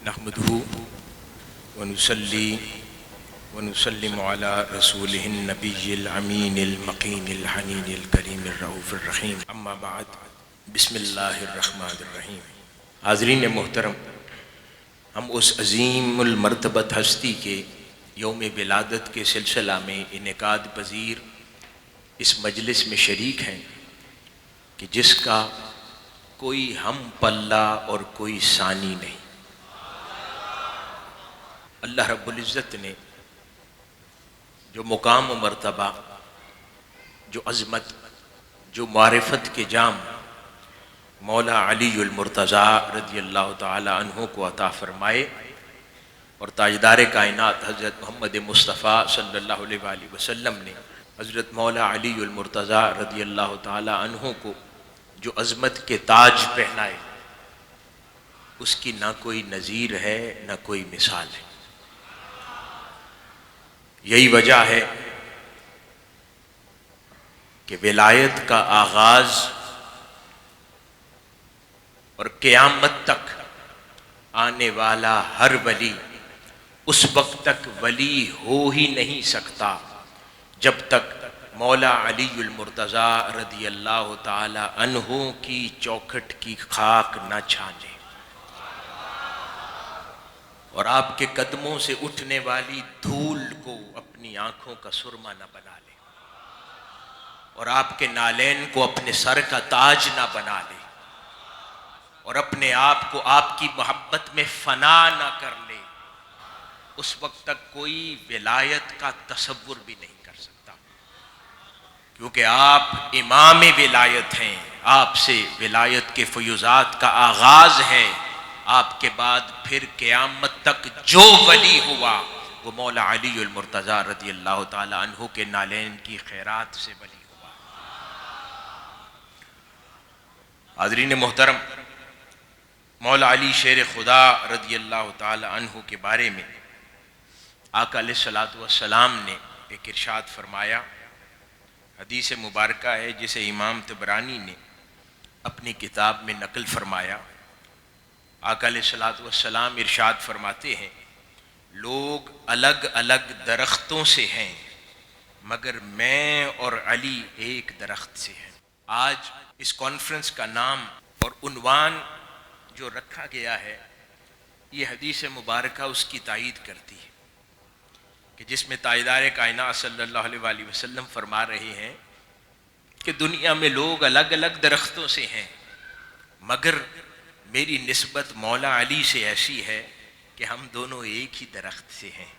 نحمده ونصلي ونسلم على رسوله النبي الأمين المقين الحنين الكريم الرؤوف الرحيم اما بعد بسم اللہ الرحمن الرحیم۔ حاضرین محترم، ہم اس عظیم المرتبت ہستی کے یوم ولادت کے سلسلہ میں انعقاد پذیر اس مجلس میں شریک ہیں کہ جس کا کوئی ہم پلہ اور کوئی ثانی نہیں۔ اللہ رب العزت نے جو مقام و مرتبہ، جو عظمت، جو معرفت کے جام مولا علی المرتضیٰ رضی اللہ تعالی عنہ کو عطا فرمائے اور تاجدار کائنات حضرت محمد مصطفیٰ صلی اللہ علیہ وآلہ وسلم نے حضرت مولا علی المرتضیٰ رضی اللہ تعالی عنہ کو جو عظمت کے تاج پہنائے، اس کی نہ کوئی نظیر ہے نہ کوئی مثال ہے۔ یہی وجہ ہے کہ ولایت کا آغاز اور قیامت تک آنے والا ہر ولی اس وقت تک ولی ہو ہی نہیں سکتا جب تک مولا علی المرتضیٰ رضی اللہ تعالی عنہ کی چوکھٹ کی خاک نہ چھانے اور آپ کے قدموں سے اٹھنے والی دھول کو اپنی آنکھوں کا سرما نہ بنا لے اور آپ کے نالین کو اپنے سر کا تاج نہ بنا لے اور اپنے آپ کو آپ کی محبت میں فنا نہ کر لے، اس وقت تک کوئی ولایت کا تصور بھی نہیں کر سکتا، کیونکہ آپ امام ولایت ہیں۔ آپ سے ولایت کے فیوزات کا آغاز ہے۔ آپ کے بعد پھر قیامت تک جو ولی ہوا وہ مولا علی المرتضیٰ رضی اللہ تعالی عنہ کے نالین کی خیرات سے ولی ہوا۔ حاضرین محترم، مولا علی شیر خدا رضی اللہ تعالی عنہ کے بارے میں آقا علیہ الصلوۃ والسلام نے ایک ارشاد فرمایا، حدیث مبارکہ ہے جسے امام طبرانی نے اپنی کتاب میں نقل فرمایا۔ آقا علیہ الصلوۃ والسلام ارشاد فرماتے ہیں، لوگ الگ الگ درختوں سے ہیں مگر میں اور علی ایک درخت سے ہیں۔ آج اس کانفرنس کا نام اور عنوان جو رکھا گیا ہے، یہ حدیث مبارکہ اس کی تائید کرتی ہے کہ جس میں تاجدار کائنات صلی اللہ علیہ وآلہ وسلم فرما رہے ہیں کہ دنیا میں لوگ الگ الگ درختوں سے ہیں مگر میری نسبت مولا علی سے ایسی ہے کہ ہم دونوں ایک ہی درخت سے ہیں۔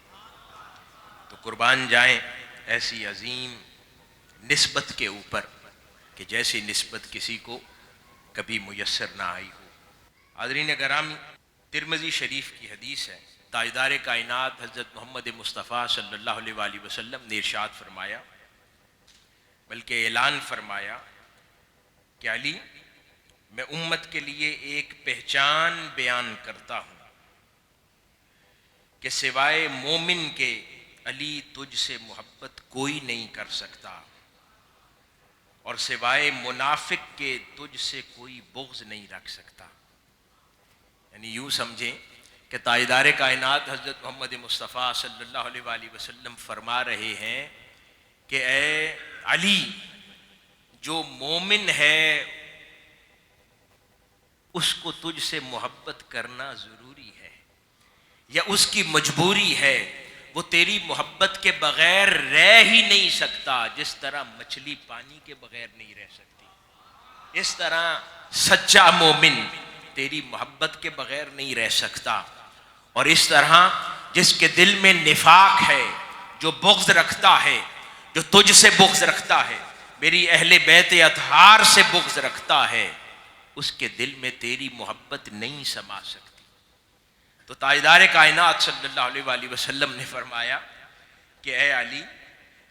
تو قربان جائیں ایسی عظیم نسبت کے اوپر کہ جیسی نسبت کسی کو کبھی میسر نہ آئی ہو۔ حاضرین گرامی، ترمذی شریف کی حدیث ہے، تاجدار کائنات حضرت محمد مصطفیٰ صلی اللہ علیہ وآلہ وسلم نے ارشاد فرمایا، بلکہ اعلان فرمایا کہ علی، میں امت کے لیے ایک پہچان بیان کرتا ہوں کہ سوائے مومن کے علی تجھ سے محبت کوئی نہیں کر سکتا اور سوائے منافق کے تجھ سے کوئی بغض نہیں رکھ سکتا۔ یعنی یوں سمجھیں کہ تاجدار کائنات حضرت محمد مصطفیٰ صلی اللہ علیہ وآلہ وسلم فرما رہے ہیں کہ اے علی، جو مومن ہے اس کو تجھ سے محبت کرنا ضروری ہے یا اس کی مجبوری ہے، وہ تیری محبت کے بغیر رہ ہی نہیں سکتا، جس طرح مچھلی پانی کے بغیر نہیں رہ سکتی، اس طرح سچا مومن تیری محبت کے بغیر نہیں رہ سکتا، اور اس طرح جس کے دل میں نفاق ہے، جو بغض رکھتا ہے، جو تجھ سے بغض رکھتا ہے، میری اہل بیت اطہار سے بغض رکھتا ہے، اس کے دل میں تیری محبت نہیں سما سکتی۔ تو تاجدار کائنات صلی اللہ علیہ وآلہ وسلم نے فرمایا کہ اے علی،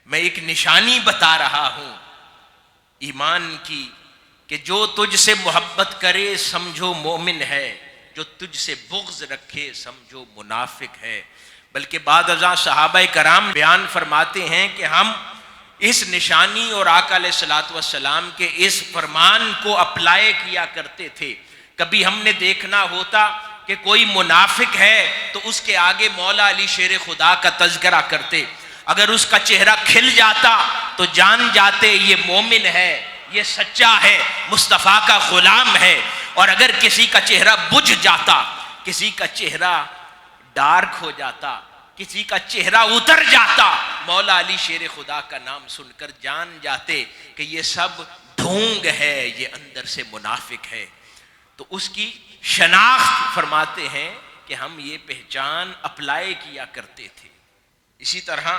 میں ایک نشانی بتا رہا ہوں ایمان کی کہ جو تجھ سے محبت کرے سمجھو مومن ہے، جو تجھ سے بغض رکھے سمجھو منافق ہے۔ بلکہ بعد ازاں صحابہ کرام بیان فرماتے ہیں کہ ہم اس نشانی اور آقا علیہ الصلوۃ والسلام کے اس فرمان کو اپلائی کیا کرتے تھے۔ کبھی ہم نے دیکھنا ہوتا کہ کوئی منافق ہے تو اس کے آگے مولا علی شیر خدا کا تذکرہ کرتے، اگر اس کا چہرہ کھل جاتا تو جان جاتے یہ مومن ہے، یہ سچا ہے، مصطفیٰ کا غلام ہے، اور اگر کسی کا چہرہ بجھ جاتا، کسی کا چہرہ ڈارک ہو جاتا، کسی کا چہرہ اتر جاتا، مولا علی شیر خدا کا نام سن کر جان جاتے کہ یہ سب ڈھونگ ہے، یہ اندر سے منافق ہے۔ تو اس کی شناخت فرماتے ہیں کہ ہم یہ پہچان اپلائی کیا کرتے تھے۔ اسی طرح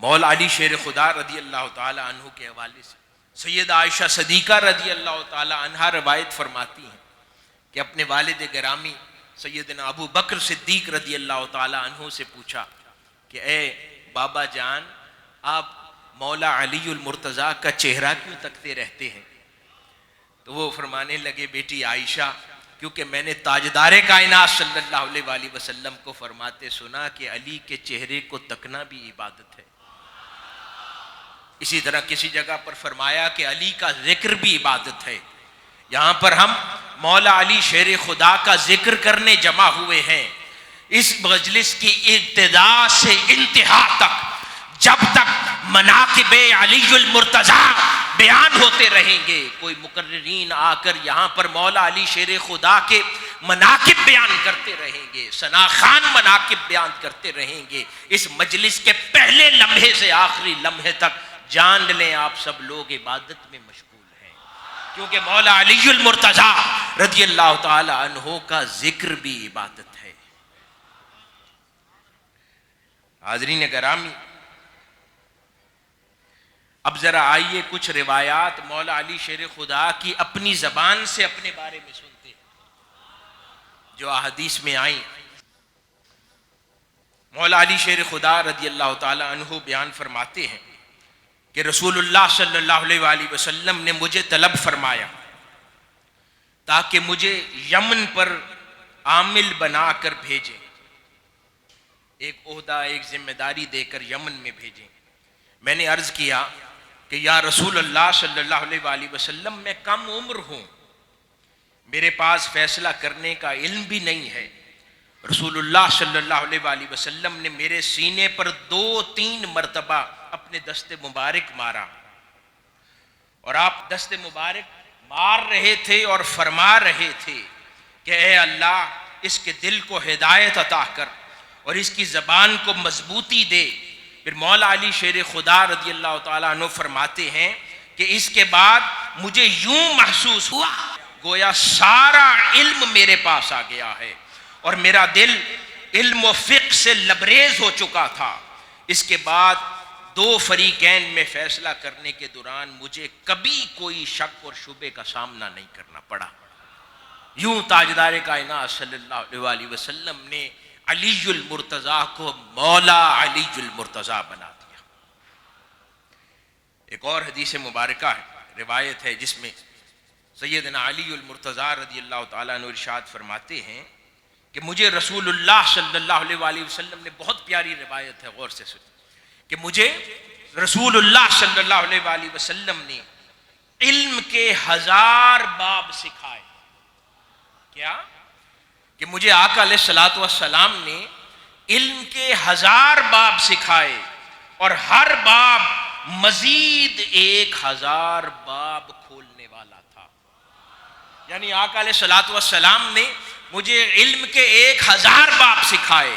مولا علی شیر خدا رضی اللہ تعالی عنہ کے حوالے سے سید عائشہ صدیقہ رضی اللہ تعالی عنہا روایت فرماتی ہیں کہ اپنے والد گرامی سیدنا ابو بکر صدیق رضی اللہ تعالی عنہ سے پوچھا کہ اے بابا جان، آپ مولا علی المرتضیٰ کا چہرہ کیوں تکتے رہتے ہیں؟ تو وہ فرمانے لگے، بیٹی عائشہ، کیونکہ میں نے تاجدار کائنات صلی اللہ علیہ وآلہ وسلم کو فرماتے سنا کہ علی کے چہرے کو تکنا بھی عبادت ہے۔ اسی طرح کسی جگہ پر فرمایا کہ علی کا ذکر بھی عبادت ہے۔ یہاں پر ہم مولا علی شیر خدا کا ذکر کرنے جمع ہوئے ہیں۔ اس مجلس کی ابتدا سے انتہا تک جب تک مناقب علی المرتضیٰ بیان ہوتے رہیں گے، کوئی مقررین آ کر یہاں پر مولا علی شیر خدا کے مناقب بیان کرتے رہیں گے، ثنا خان مناقب بیان کرتے رہیں گے، اس مجلس کے پہلے لمحے سے آخری لمحے تک جان لیں آپ سب لوگ عبادت میں مشغول ہیں، کیونکہ مولا علی المرتضیٰ رضی اللہ تعالی عنہ کا ذکر بھی عبادت ہے۔ حاضرین گرامی، اب ذرا آئیے کچھ روایات مولا علی شیر خدا کی اپنی زبان سے اپنے بارے میں سنتے ہیں جو احادیث میں آئیں۔ مولا علی شیر خدا رضی اللہ تعالی عنہ بیان فرماتے ہیں کہ رسول اللہ صلی اللہ علیہ وآلہ وسلم نے مجھے طلب فرمایا تاکہ مجھے یمن پر عامل بنا کر بھیجیں، ایک عہدہ، ایک ذمہ داری دے کر یمن میں بھیجیں۔ میں نے عرض کیا کہ یا رسول اللہ صلی اللہ علیہ وآلہ وسلم، میں کم عمر ہوں، میرے پاس فیصلہ کرنے کا علم بھی نہیں ہے۔ رسول اللہ صلی اللہ علیہ وآلہ وسلم نے میرے سینے پر 2-3 مرتبہ اپنے دست مبارک مارا، اور آپ دست مبارک مار رہے تھے اور فرما رہے تھے کہ اے اللہ، اس کے دل کو ہدایت عطا کر اور اس کی زبان کو مضبوطی دے۔ پھر مولا علی شیر خدا رضی اللہ تعالیٰ عنہ فرماتے ہیں کہ اس کے بعد مجھے یوں محسوس ہوا گویا سارا علم میرے پاس آ گیا ہے اور میرا دل علم و فقہ سے لبریز ہو چکا تھا۔ اس کے بعد 2 فریقین میں فیصلہ کرنے کے دوران مجھے کبھی کوئی شک اور شبے کا سامنا نہیں کرنا پڑا۔ یوں تاجدار کائنات صلی اللہ علیہ وآلہ وسلم نے علی المرتضیٰ کو مولا علی المرتضیٰ بنا دیا۔ ایک اور حدیث مبارکہ ہے، روایت ہے، جس میں سیدنا علی المرتضیٰ رضی اللہ تعالیٰ عنہ ارشاد فرماتے ہیں کہ مجھے رسول اللہ صلی اللہ علیہ وآلہ وسلم نے، بہت پیاری روایت ہے، غور سے سنیں، کہ مجھے رسول اللہ صلی اللہ علیہ وآلہ وسلم نے علم کے 1000 باب سکھائے۔ کیا؟ کہ مجھے آقا علیہ الصلوۃ والسلام نے علم کے 1000 باب سکھائے، اور ہر باب مزید 1000 باب کھولنے والا تھا۔ یعنی آقا علیہ الصلوۃ والسلام نے مجھے علم کے 1000 باب سکھائے،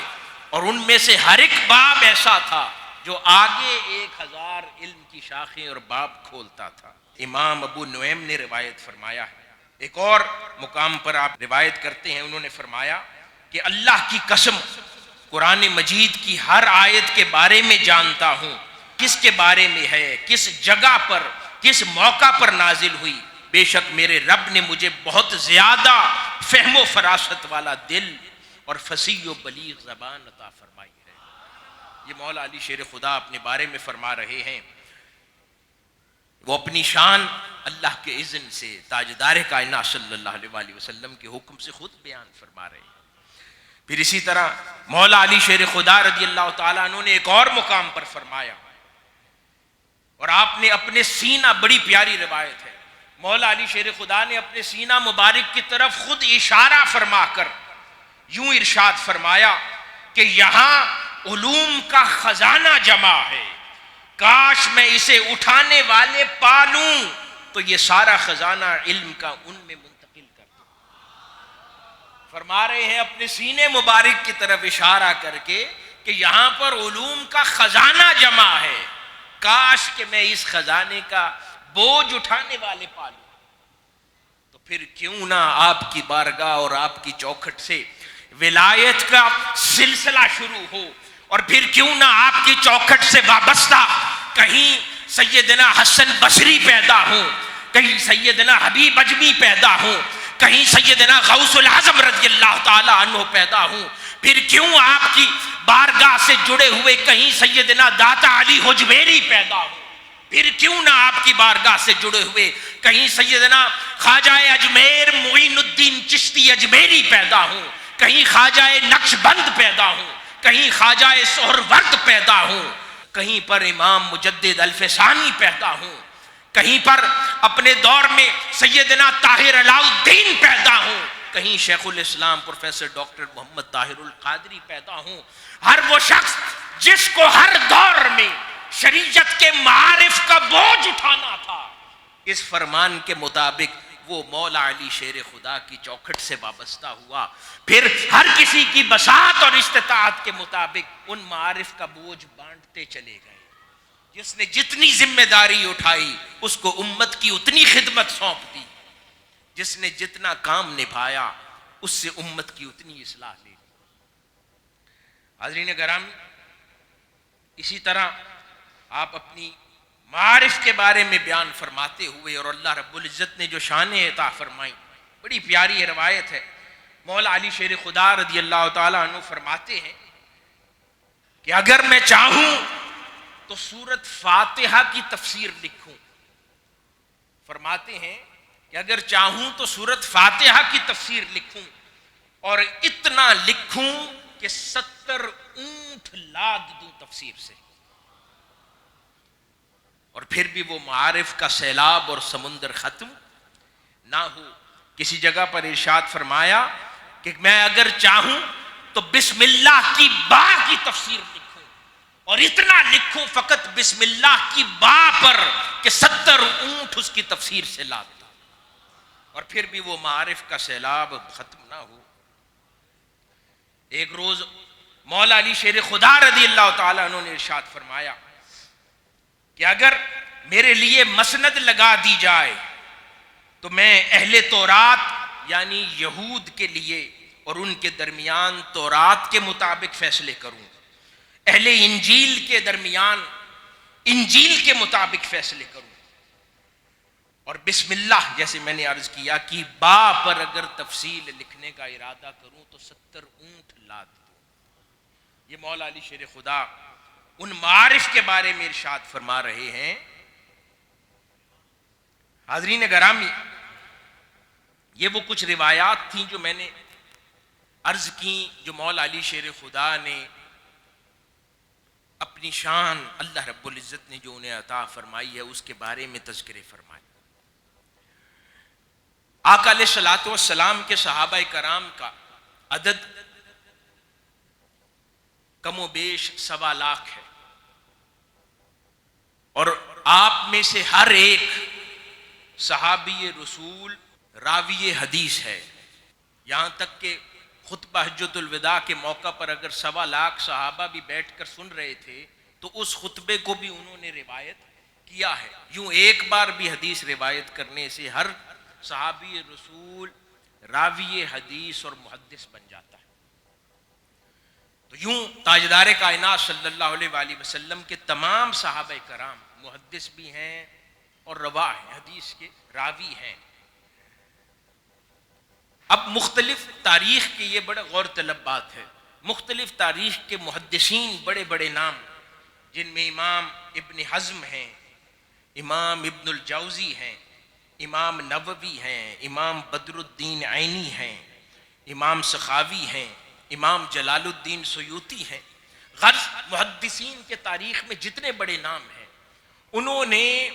اور ان میں سے ہر ایک باب ایسا تھا جو آگے 1000 علم کی شاخیں اور باب کھولتا تھا۔ امام ابو نعیم نے روایت فرمایا ہے، ایک اور مقام پر آپ روایت کرتے ہیں، انہوں نے فرمایا کہ اللہ کی قسم، قرآن مجید کی ہر آیت کے بارے میں جانتا ہوں، کس کے بارے میں ہے، کس جگہ پر، کس موقع پر نازل ہوئی۔ بے شک میرے رب نے مجھے بہت زیادہ فہم و فراست والا دل اور فصیح و بلیغ زبان عطا فرمائی ہے۔ یہ مولا علی شیر خدا اپنے بارے میں فرما رہے ہیں۔ وہ اپنی شان اللہ کے اذن سے تاجدار کائنات صلی اللہ علیہ وآلہ وسلم کے حکم سے خود بیان فرما رہے ہیں۔ پھر اسی طرح مولا علی شیر خدا رضی اللہ تعالیٰ عنہ نے ایک اور مقام پر فرمایا، اور آپ نے اپنے سینہ، بڑی پیاری روایت ہے، مولا علی شیر خدا نے اپنے سینہ مبارک کی طرف خود اشارہ فرما کر یوں ارشاد فرمایا کہ یہاں علوم کا خزانہ جمع ہے، کاش میں اسے اٹھانے والے پالوں تو یہ سارا خزانہ علم کا ان میں منتقل کر دوں۔ فرما رہے ہیں اپنے سینے مبارک کی طرف اشارہ کر کے کہ یہاں پر علوم کا خزانہ جمع ہے، کاش کہ میں اس خزانے کا بوجھ اٹھانے والے پالوں۔ تو پھر کیوں نہ آپ کی بارگاہ اور آپ کی چوکھٹ سے ولایت کا سلسلہ شروع ہو، اور پھر کیوں نہ آپ کی چوکھٹ سے وابستہ کہیں سیدنا حسن بصری پیدا ہو، کہیں سیدنا حبیب اجمی پیدا ہو، کہیں سیدنا غوث العظم رضی اللہ تعالی عنہ پیدا ہوں، پھر کیوں آپ کی بارگاہ سے جڑے ہوئے کہیں سیدنا داتا علی حجویری پیدا ہو، پھر کیوں نہ آپ کی بارگاہ سے جڑے ہوئے کہیں سیدنا خواجہ اجمیر معین الدین چشتی اجمیری پیدا ہوں، کہیں خواجہ نقش بند پیدا ہوں، کہیں خواجہ سہرورد پیدا ہوں، کہیں پر امام مجدد الفسانی پیدا ہوں، کہیں پر اپنے دور میں سیدنا طاہر علاء الدین پیدا ہوں، کہیں شیخ الاسلام پروفیسر ڈاکٹر محمد طاہر القادری پیدا ہوں۔ ہر وہ شخص جس کو ہر دور میں شریعت کے معارف کا بوجھ اٹھانا تھا، اس فرمان کے مطابق وہ مولا علی شیر خدا کی چوکھٹ سے وابستہ ہوا، پھر ہر کسی کی بساط اور استطاعت کے مطابق ان معارف کا بوجھ بانٹتے چلے گئے۔ جس نے جتنی ذمہ داری اٹھائی اس کو امت کی اتنی خدمت سونپ دی، جس نے جتنا کام نبھایا اس سے امت کی اتنی اصلاح لے لی۔ حاضرین گرامی، اسی طرح آپ اپنی معارف کے بارے میں بیان فرماتے ہوئے اور اللہ رب العزت نے جو شانیں عطا فرمائی، بڑی پیاری روایت ہے، مولا علی شیر خدا رضی اللہ تعالیٰ عنہ فرماتے ہیں کہ اگر میں چاہوں تو سورت فاتحہ کی تفسیر لکھوں۔ فرماتے ہیں کہ اگر چاہوں تو سورت فاتحہ کی تفسیر لکھوں، اور اتنا لکھوں کہ 70 اونٹ لاد دوں تفسیر سے، اور پھر بھی وہ معارف کا سیلاب اور سمندر ختم نہ ہو۔ کسی جگہ پر ارشاد فرمایا کہ میں اگر چاہوں تو بسم اللہ کی با کی تفسیر لکھوں، اور اتنا لکھوں فقط بسم اللہ کی با پر کہ 70 اونٹ اس کی تفسیر سے لاد دوں، اور پھر بھی وہ معارف کا سیلاب ختم نہ ہو۔ ایک روز مولا علی شیر خدا رضی اللہ تعالیٰ عنہ نے ارشاد فرمایا کہ اگر میرے لیے مسند لگا دی جائے تو میں اہل تورات یعنی یہود کے لیے اور ان کے درمیان تورات کے مطابق فیصلے کروں، اہل انجیل کے درمیان انجیل کے مطابق فیصلے کروں، اور بسم اللہ جیسے میں نے عرض کیا کہ با پر اگر تفصیل لکھنے کا ارادہ کروں تو 70 اونٹ لاد دوں۔ یہ مولا علی شیر خدا ان معارف کے بارے میں ارشاد فرما رہے ہیں۔ حاضرین گرامی، یہ وہ کچھ روایات تھیں جو میں نے عرض کی، جو مولا علی شیر خدا نے اپنی شان اللہ رب العزت نے جو انہیں عطا فرمائی ہے اس کے بارے میں تذکرے فرمائے۔ آقا علیہ الصلوۃ والسلام کے صحابہ کرام کا عدد کم و بیش 1.25 لاکھ ہے، اور آپ میں سے ہر ایک صحابی رسول راوی حدیث ہے، یہاں تک کہ خطبہ حجۃ الوداع کے موقع پر اگر 1.25 لاکھ صحابہ بھی بیٹھ کر سن رہے تھے تو اس خطبے کو بھی انہوں نے روایت کیا ہے۔ یوں ایک بار بھی حدیث روایت کرنے سے ہر صحابی رسول راوی حدیث اور محدث بن جاتا ہے۔ تو یوں تاجدار کائنات صلی اللہ علیہ وآلہ وسلم کے تمام صحابہ کرام محدث بھی ہیں اور رواہ ہیں، حدیث کے راوی ہیں۔ اب مختلف تاریخ کی یہ بڑا غور طلب بات ہے، مختلف تاریخ کے محدثین بڑے بڑے نام، جن میں امام ابن حزم ہیں، امام ابن الجوزی ہیں، امام نووی ہیں، امام بدر الدین عینی ہیں، امام سخاوی ہیں، امام جلال الدین سیوطی ہیں۔ غرض محدثین کے تاریخ میں جتنے بڑے نام ہیں، انہوں نے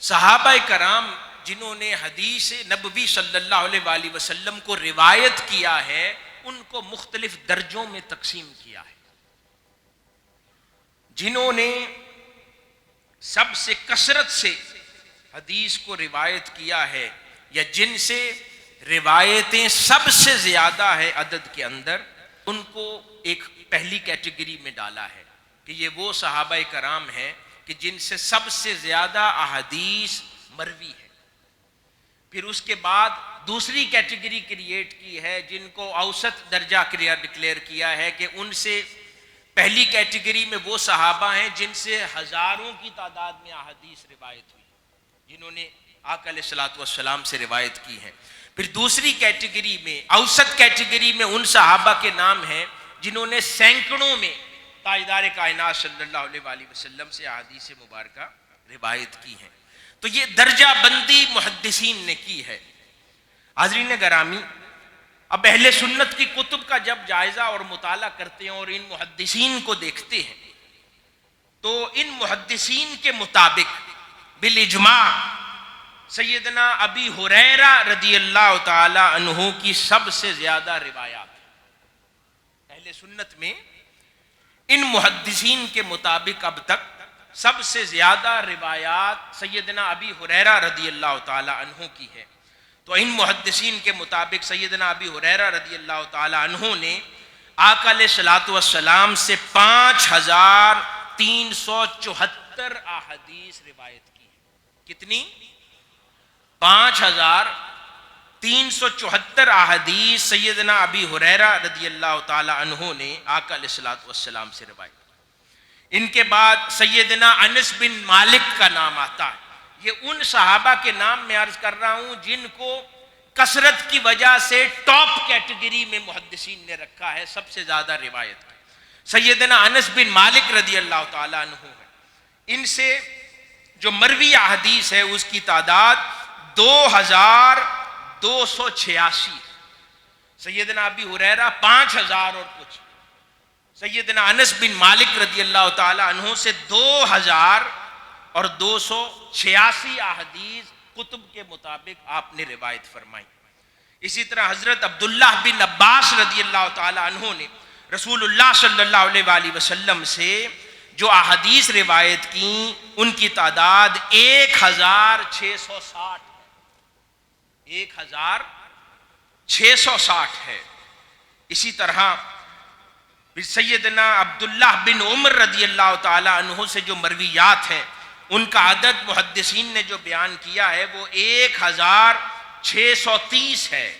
صحابہ کرام جنہوں نے حدیث نبوی صلی اللہ علیہ وآلہ وسلم کو روایت کیا ہے، ان کو مختلف درجوں میں تقسیم کیا ہے۔ جنہوں نے سب سے کثرت سے حدیث کو روایت کیا ہے، یا جن سے روایتیں سب سے زیادہ ہے عدد کے اندر، ان کو ایک پہلی کیٹیگری میں ڈالا ہے کہ یہ وہ صحابہ کرام ہیں کہ جن سے سب سے زیادہ احادیث مروی ہے۔ پھر اس کے بعد دوسری کیٹیگری کریٹ کی ہے جن کو اوسط درجہ ڈکلیئر کیا ہے کہ ان سے پہلی کیٹیگری میں وہ صحابہ ہیں جن سے ہزاروں کی تعداد میں احادیث روایت ہوئی، جنہوں نے آقا علیہ الصلوۃ والسلام سے روایت کی ہے۔ پھر دوسری کیٹیگری میں، اوسط کیٹیگری میں، ان صحابہ کے نام ہیں جنہوں نے سینکڑوں میں تاجدار کائنات صلی اللہ علیہ وآلہ وسلم سے احادیث مبارکہ روایت کی ہیں۔ تو یہ درجہ بندی محدثین نے کی ہے۔ حاضرین گرامی، اب اہل سنت کی کتب کا جب جائزہ اور مطالعہ کرتے ہیں اور ان محدثین کو دیکھتے ہیں تو ان محدثین کے مطابق بالاجماع سیدنا ابی ہریرہ رضی اللہ تعالی عنہ کی سب سے زیادہ روایات ہیں۔ اہل سنت میں ان محدثین کے مطابق اب تک سب سے زیادہ روایات سیدنا ابی ہریرہ رضی اللہ تعالی عنہ کی ہے۔ تو ان محدثین کے مطابق سیدنا ابی ہریرہ رضی اللہ تعالی عنہ نے آقا علیہ الصلوۃ والسلام سے 5374 احادیث روایت کی ہے۔ کتنی؟ 5374 احادیث سیدنا ابی ہریرہ رضی اللہ تعالی عنہ نے آقا علیہ الصلوۃ والسلام سے روایت کی۔ ان کے بعد سیدنا انس بن مالک کا نام آتا ہے۔ یہ ان صحابہ کے نام میں عرض کر رہا ہوں جن کو کثرت کی وجہ سے ٹاپ کیٹیگری میں محدثین نے رکھا ہے، سب سے زیادہ روایت کی۔ سیدنا انس بن مالک رضی اللہ تعالیٰ عنہ ہے۔ ان سے جو مروی احادیث ہے اس کی تعداد 2286 ہے۔ سیدنا ابی ہریرہ 5000 اور کچھ، سیدنا انس بن مالک رضی اللہ تعالیٰ عنہ سے 2286 احادیث کتب کے مطابق آپ نے روایت فرمائی۔ اسی طرح حضرت عبداللہ بن عباس رضی اللہ تعالیٰ عنہ نے رسول اللہ صلی اللہ علیہ وآلہ وسلم سے جو احادیث روایت کی ان کی تعداد 1660 ہے۔ 1660 ہے۔ اسی طرح سیدنا عبداللہ بن عمر رضی اللہ تعالیٰ عنہ سے جو مرویات ہیں ان کا عدد محدثین نے جو بیان کیا ہے وہ 1630 ہے۔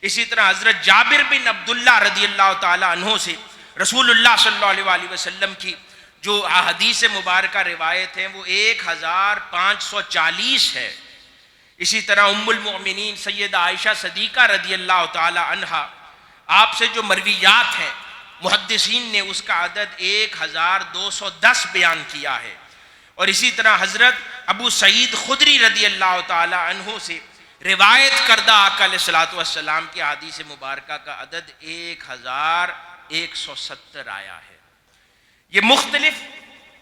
اسی طرح حضرت جابر بن عبداللہ رضی اللہ تعالیٰ عنہ سے رسول اللہ صلی اللہ علیہ وآلہ وسلم کی جو احادیث مبارکہ روایت ہیں وہ 1540 ہے۔ اسی طرح ام المؤمنین سیدہ عائشہ صدیقہ رضی اللہ تعالیٰ عنہا، آپ سے جو مرویات ہیں محدثین نے اس کا عدد 1210 بیان کیا ہے۔ اور اسی طرح حضرت ابو سعید خدری رضی اللہ تعالیٰ عنہ سے روایت کردہ آقا علیہ الصلوۃ والسلام کی احادیث مبارکہ کا عدد 1170 آیا ہے۔ یہ مختلف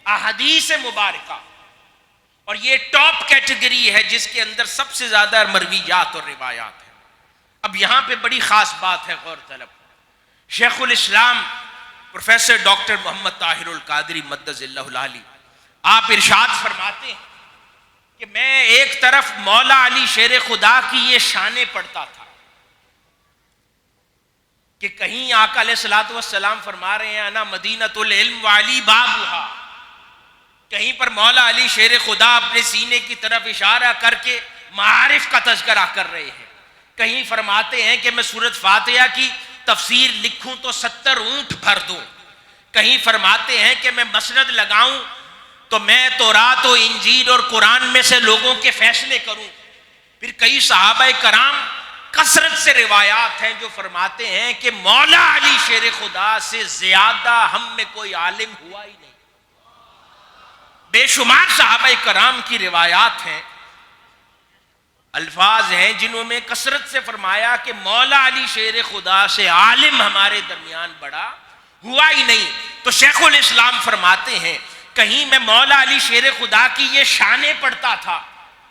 احادیث مبارکہ اور یہ ٹاپ کیٹیگری ہے جس کے اندر سب سے زیادہ مرویات اور روایات ہیں۔ اب یہاں پہ بڑی خاص بات ہے، غور طلب۔ شیخ الاسلام پروفیسر ڈاکٹر محمد طاہر القادری مدد اللہ العالی آپ ارشاد فرماتے ہیں کہ میں ایک طرف مولا علی شیر خدا کی یہ شانیں پڑھتا تھا کہ کہیں آقا علیہ الصلوۃ والسلام فرما رہے ہیں انا مدینۃ العلم وعلی بابھا، کہیں پر مولا علی شیر خدا اپنے سینے کی طرف اشارہ کر کے معارف کا تذکرہ کر رہے ہیں، کہیں فرماتے ہیں کہ میں سورۃ فاتحہ کی تفسیر لکھوں تو 70 اونٹ بھر دوں، کہیں فرماتے ہیں کہ میں مسند لگاؤں تو میں تورات و انجیل اور قرآن میں سے لوگوں کے فیصلے کروں۔ پھر کئی صحابہ کرام کثرت سے روایات ہیں جو فرماتے ہیں کہ مولا علی شیر خدا سے زیادہ ہم میں کوئی عالم ہوا ہی نہیں۔ بے شمار صحابہ کرام کی روایات ہیں، الفاظ ہیں جنہوں میں کثرت سے فرمایا کہ مولا علی شیر خدا سے عالم ہمارے درمیان بڑا ہوا ہی نہیں۔ تو شیخ الاسلام فرماتے ہیں کہیں میں مولا علی شیر خدا کی یہ شانیں پڑھتا تھا،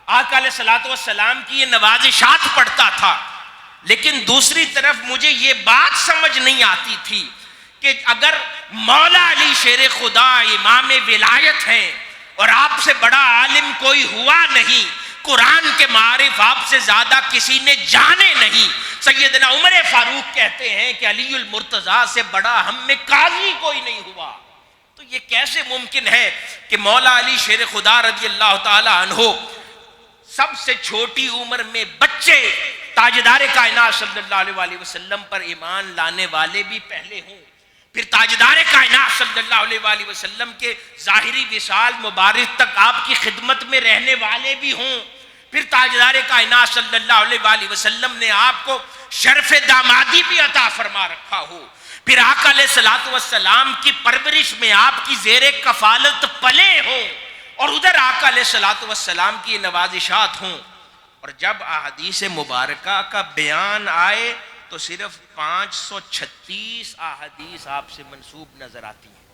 آقا علیہ الصلوۃ والسلام کی یہ نوازشات پڑھتا تھا، لیکن دوسری طرف مجھے یہ بات سمجھ نہیں آتی تھی کہ اگر مولا علی شیر خدا امام ولایت ہیں اور آپ سے بڑا عالم کوئی ہوا نہیں، قرآن کے معارف آپ سے زیادہ کسی نے جانے نہیں، سیدنا عمر فاروق کہتے ہیں کہ علی المرتضیٰ سے بڑا ہم میں قاضی کوئی نہیں ہوا، تو یہ کیسے ممکن ہے کہ مولا علی شیر خدا رضی اللہ تعالی عنہ سب سے چھوٹی عمر میں بچے تاجدار کائنات صلی اللہ علیہ وسلم پر ایمان لانے والے بھی پہلے ہوں، پھر تاجدار کائنات صلی اللہ علیہ وسلم کے ظاہری وصال مبارک تک آپ کی خدمت میں رہنے والے بھی ہوں، پھر تاجدار کائنات صلی اللہ علیہ وسلم نے آپ کو شرف دامادی بھی عطا فرما رکھا ہو، پھر آقا علیہ الصلوۃ والسلام کی پرورش میں آپ کی زیر کفالت پلے ہوں، اور ادھر آقا علیہ الصلوۃ والسلام کی نوازشات ہوں، اور جب احادیث مبارکہ کا بیان آئے تو صرف 536 احادیث آپ سے منسوب نظر آتی ہیں۔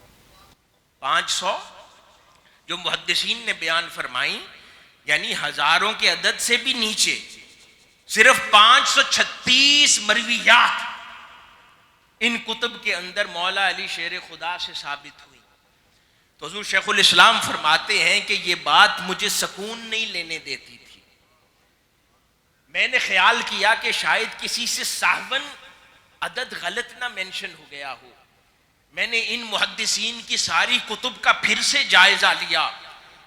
500 جو محدثین نے بیان فرمائی، یعنی ہزاروں کے عدد سے بھی نیچے، صرف 536 مرویات ان کتب کے اندر مولا علی شیر خدا سے ثابت ہوئی۔ تو حضور شیخ الاسلام فرماتے ہیں کہ یہ بات مجھے سکون نہیں لینے دیتی تھی، میں نے خیال کیا کہ شاید کسی سے سہون عدد غلط نہ مینشن ہو گیا ہو، میں نے ان محدثین کی ساری کتب کا پھر سے جائزہ لیا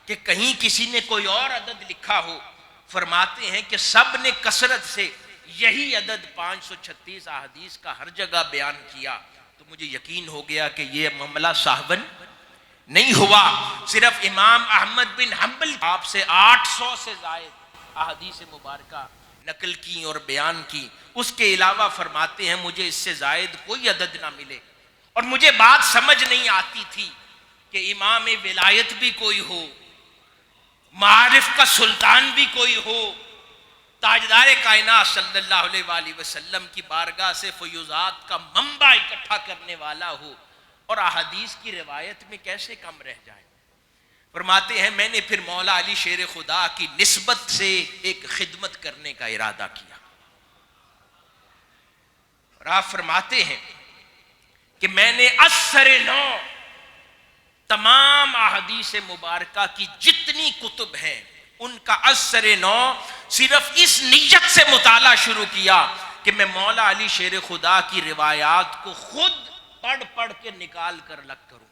کہ کہیں کسی نے کوئی اور عدد لکھا ہو، فرماتے ہیں کہ سب نے کثرت سے یہی عدد 536 احادیث کا ہر جگہ بیان کیا، تو مجھے یقین ہو گیا کہ یہ معاملہ سہون نہیں ہوا۔ صرف امام احمد بن حنبل آپ سے 800 سے زائد احادیث مبارکہ نقل کی اور بیان کی، اس کے علاوہ فرماتے ہیں مجھے اس سے زائد کوئی عدد نہ ملے، اور مجھے بات سمجھ نہیں آتی تھی کہ امام ولایت بھی کوئی ہو، معارف کا سلطان بھی کوئی ہو، تاجدار کائنات صلی اللہ علیہ وسلم کی بارگاہ سے فیوزات کا منبع اکٹھا کرنے والا ہو، اور احادیث کی روایت میں کیسے کم رہ جائے۔ فرماتے ہیں میں نے پھر مولا علی شیر خدا کی نسبت سے ایک خدمت کرنے کا ارادہ کیا، اور آپ فرماتے ہیں کہ میں نے اثر نو تمام احادیث مبارکہ کی جتنی کتب ہیں ان کا اثر نو صرف اس نیت سے مطالعہ شروع کیا کہ میں مولا علی شیر خدا کی روایات کو خود پڑھ پڑھ کے نکال کر لگ کروں،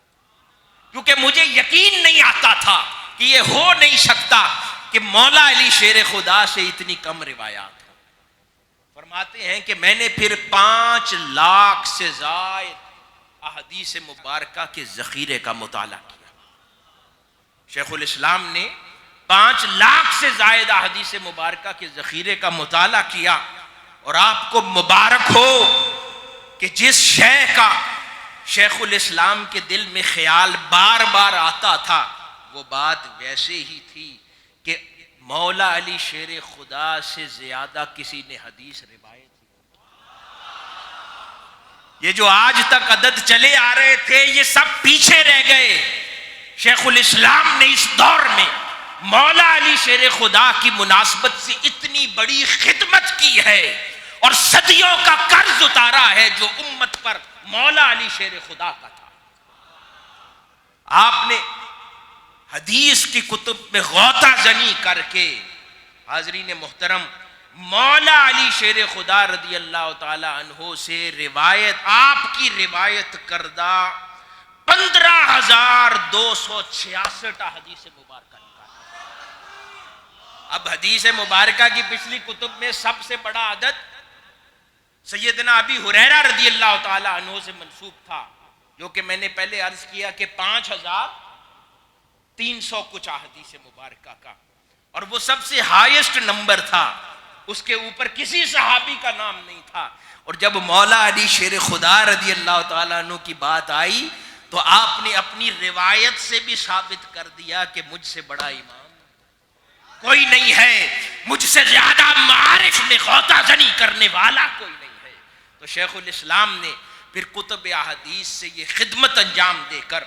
کیونکہ مجھے یقین نہیں آتا تھا کہ یہ ہو نہیں سکتا کہ مولا علی شیر خدا سے اتنی کم روایات ہیں۔ فرماتے ہیں کہ میں نے پھر 5 لاکھ سے زائد احادیث مبارکہ کے ذخیرے کا مطالعہ کیا۔ شیخ الاسلام نے 5 لاکھ سے زائد احادیث مبارکہ کے ذخیرے کا مطالعہ کیا، اور آپ کو مبارک ہو کہ جس شیخ کا شیخ الاسلام کے دل میں خیال بار بار آتا تھا وہ بات ویسے ہی تھی کہ مولا علی شیر خدا سے زیادہ کسی نے حدیث روایت کی۔ یہ جو آج تک عدد چلے آ رہے تھے یہ سب پیچھے رہ گئے، شیخ الاسلام نے اس دور میں مولا علی شیر خدا کی مناسبت سے اتنی بڑی خدمت کی ہے اور صدیوں کا قرض اتارا ہے جو امت پر مولا علی شیر خدا کا تھا۔ آپ نے حدیث کی کتب میں غوطہ زنی کر کے، حاضرین محترم، مولا علی شیر خدا رضی اللہ تعالی عنہ سے روایت، آپ کی روایت کردہ 15,266 حدیث مبارکہ نکالا۔ اب حدیث مبارکہ کی پچھلی کتب میں سب سے بڑا عدد سیدنا ابی ہریرہ رضی اللہ تعالی عنہ سے منسوب تھا، جو کہ میں نے پہلے عرض کیا کہ 5,300 کچھ احادیث مبارکہ کا، اور وہ سب سے ہائیسٹ نمبر تھا، اس کے اوپر کسی صحابی کا نام نہیں تھا۔ اور جب مولا علی شیر خدا رضی اللہ تعالیٰ عنہ کی بات آئی تو آپ نے اپنی روایت سے بھی ثابت کر دیا کہ مجھ سے بڑا امام کوئی نہیں ہے، مجھ سے زیادہ معارف میں غوطہ زنی کرنے والا کوئی نہیں ہے۔ تو شیخ الاسلام نے پھر کتب احادیث سے یہ خدمت انجام دے کر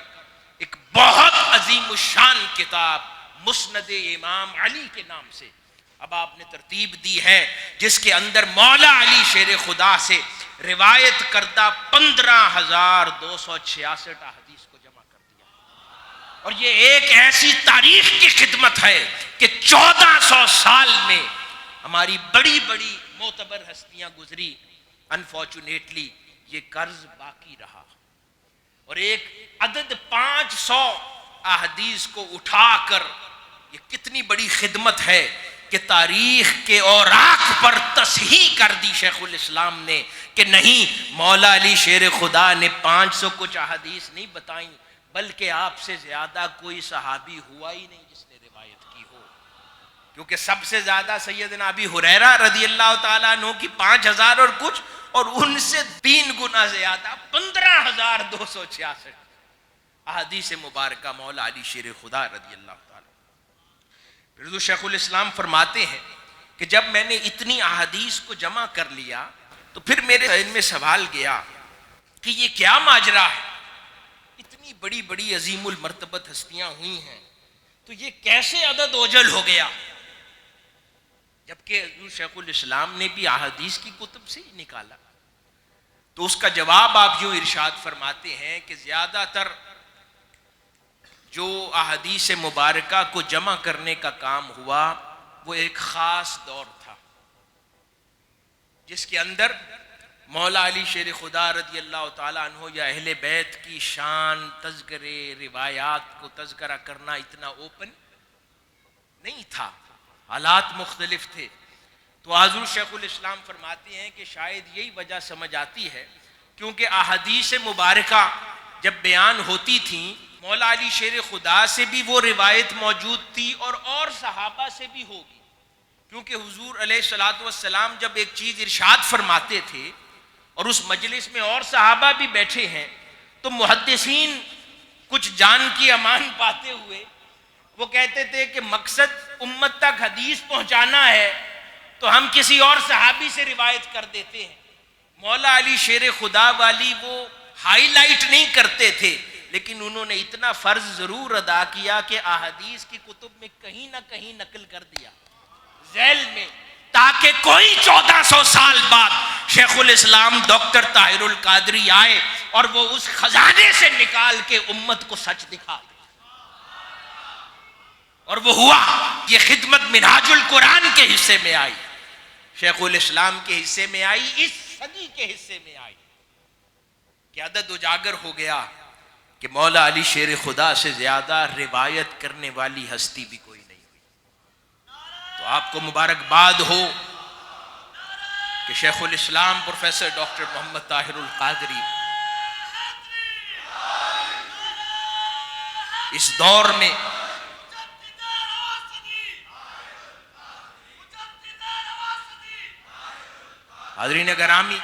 ایک بہت عظیم الشان کتاب مسند امام علی کے نام سے اب آپ نے ترتیب دی ہے جس کے اندر مولا علی شیر خدا سے روایت کردہ 15,266 احادیث کو جمع کر دیا. اور یہ ایک ایسی تاریخ کی خدمت ہے کہ 1400 سال میں ہماری بڑی بڑی معتبر ہستیاں گزری، انفارچونیٹلی یہ قرض باقی رہا. اور ایک عدد 500 احادیث کو اٹھا کر یہ کتنی بڑی خدمت ہے کہ تاریخ کے اوراق پر تصحیح کر دی شیخ الاسلام نے کہ نہیں، مولا علی شیر خدا نے 500 کچھ احادیث نہیں بتائیں، بلکہ آپ سے زیادہ کوئی صحابی ہوا ہی نہیں جس نے روایت کی ہو. کیونکہ سب سے زیادہ سیدنا ابی ہریرہ رضی اللہ تعالیٰ عنہ کی 5,000 اور کچھ، اور ان سے 3 گنا زیادہ 15,266 احادیث مبارکہ مولا علی شیر خدا رضی اللہ تعالیٰ. پھر حضور شیخ الاسلام فرماتے ہیں کہ جب میں نے اتنی احادیث کو جمع کر لیا تو پھر میرے ذہن میں سوال گیا کہ یہ کیا ماجرا ہے؟ اتنی بڑی بڑی عظیم المرتبت ہستیاں ہوئی ہیں تو یہ کیسے عدد اوجل ہو گیا؟ جبکہ حضور شیخ الاسلام نے بھی احادیث کی کتب سے ہی نکالا. تو اس کا جواب آپ یوں ارشاد فرماتے ہیں کہ زیادہ تر جو احادیث مبارکہ کو جمع کرنے کا کام ہوا وہ ایک خاص دور تھا جس کے اندر مولا علی شیر خدا رضی اللہ تعالیٰ عنہ یا اہل بیت کی شان، تذکرے، روایات کو تذکرہ کرنا اتنا اوپن نہیں تھا، حالات مختلف تھے. تو حضور شیخ الاسلام فرماتے ہیں کہ شاید یہی وجہ سمجھ آتی ہے کیونکہ احادیث مبارکہ جب بیان ہوتی تھیں مولا علی شیر خدا سے بھی وہ روایت موجود تھی اور صحابہ سے بھی ہوگی. کیونکہ حضور علیہ الصلوۃ والسلام جب ایک چیز ارشاد فرماتے تھے اور اس مجلس میں اور صحابہ بھی بیٹھے ہیں تو محدثین کچھ جان کی امان پاتے ہوئے وہ کہتے تھے کہ مقصد امت تک حدیث پہنچانا ہے تو ہم کسی اور صحابی سے روایت کر دیتے ہیں. مولا علی شیر خدا والی وہ ہائی لائٹ نہیں کرتے تھے، لیکن انہوں نے اتنا فرض ضرور ادا کیا کہ احادیث کی کتب میں کہیں نہ کہیں نقل کر دیا ذیل میں، تاکہ کوئی 1400 سال بعد شیخ الاسلام ڈاکٹر طاہر القادری آئے اور وہ اس خزانے سے نکال کے امت کو سچ دکھا دے. اور وہ ہوا. یہ خدمت منہاج القرآن کے حصے میں آئی، شیخ الاسلام کے حصے میں آئی، اس صدی کے حصے میں آئی کہ عدد اجاگر ہو گیا کہ مولا علی شیر خدا سے زیادہ روایت کرنے والی ہستی بھی کوئی نہیں ہوئی. تو آپ کو مبارکباد ہو کہ شیخ الاسلام پروفیسر ڈاکٹر محمد طاہر القادری اس دور میں حاضرین گرامی،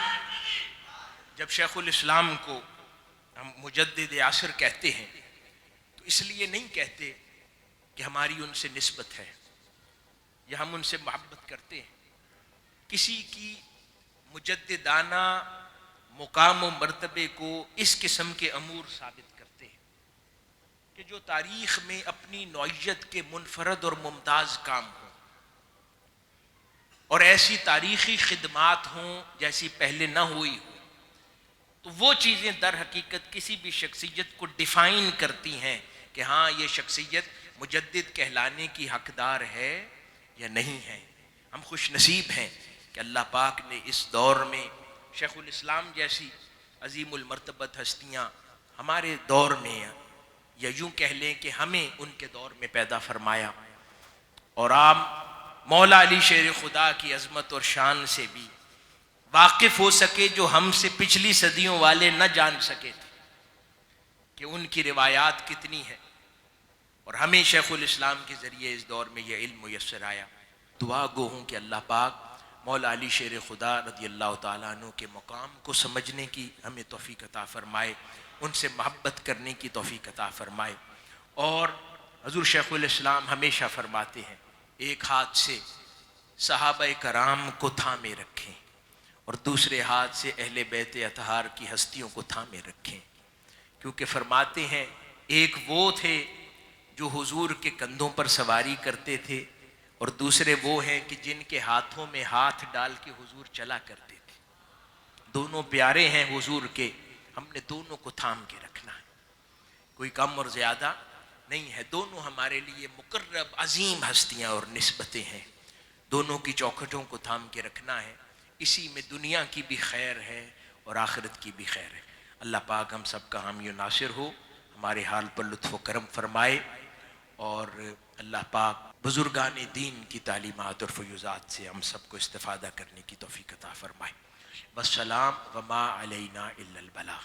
جب شیخ الاسلام کو ہم مجدد عصر کہتے ہیں تو اس لیے نہیں کہتے کہ ہماری ان سے نسبت ہے یا ہم ان سے محبت کرتے ہیں. کسی کی مجددانہ مقام و مرتبے کو اس قسم کے امور ثابت کرتے ہیں کہ جو تاریخ میں اپنی نوعیت کے منفرد اور ممتاز کام ہوں اور ایسی تاریخی خدمات ہوں جیسی پہلے نہ ہوئی ہو. تو وہ چیزیں در حقیقت کسی بھی شخصیت کو ڈیفائن کرتی ہیں کہ ہاں یہ شخصیت مجدد کہلانے کی حقدار ہے یا نہیں ہے. ہم خوش نصیب ہیں کہ اللہ پاک نے اس دور میں شیخ الاسلام جیسی عظیم المرتبت ہستیاں ہمارے دور میں یا یوں کہہ لیں کہ ہمیں ان کے دور میں پیدا فرمایا. اور آپ مولا علی شیر خدا کی عظمت اور شان سے بھی واقف ہو سکے جو ہم سے پچھلی صدیوں والے نہ جان سکے تھے کہ ان کی روایات کتنی ہیں، اور ہمیں شیخ الاسلام کے ذریعے اس دور میں یہ علم میسر آیا. دعا گو ہوں کہ اللہ پاک مولا علی شیر خدا رضی اللہ تعالیٰ عنہ کے مقام کو سمجھنے کی ہمیں توفیق عطا فرمائے، ان سے محبت کرنے کی توفیق عطا فرمائے. اور حضور شیخ الاسلام ہمیشہ فرماتے ہیں ایک ہاتھ سے صحابہ کرام کو تھامے رکھیں اور دوسرے ہاتھ سے اہل بیت اطہار کی ہستیوں کو تھامے رکھیں، کیونکہ فرماتے ہیں ایک وہ تھے جو حضور کے کندھوں پر سواری کرتے تھے اور دوسرے وہ ہیں کہ جن کے ہاتھوں میں ہاتھ ڈال کے حضور چلا کرتے تھے. دونوں پیارے ہیں حضور کے، ہم نے دونوں کو تھام کے رکھنا ہے، کوئی کم اور زیادہ نہیں ہے. دونوں ہمارے لیے مقرب عظیم ہستیاں اور نسبتیں ہیں، دونوں کی چوکھٹوں کو تھام کے رکھنا ہے. اسی میں دنیا کی بھی خیر ہے اور آخرت کی بھی خیر ہے. اللہ پاک ہم سب کا حامی و ناصر ہو، ہمارے حال پر لطف و کرم فرمائے، اور اللہ پاک بزرگان دین کی تعلیمات اور فیوزات سے ہم سب کو استفادہ کرنے کی توفیق عطا فرمائے. والسلام وما علینا الا البلاغ.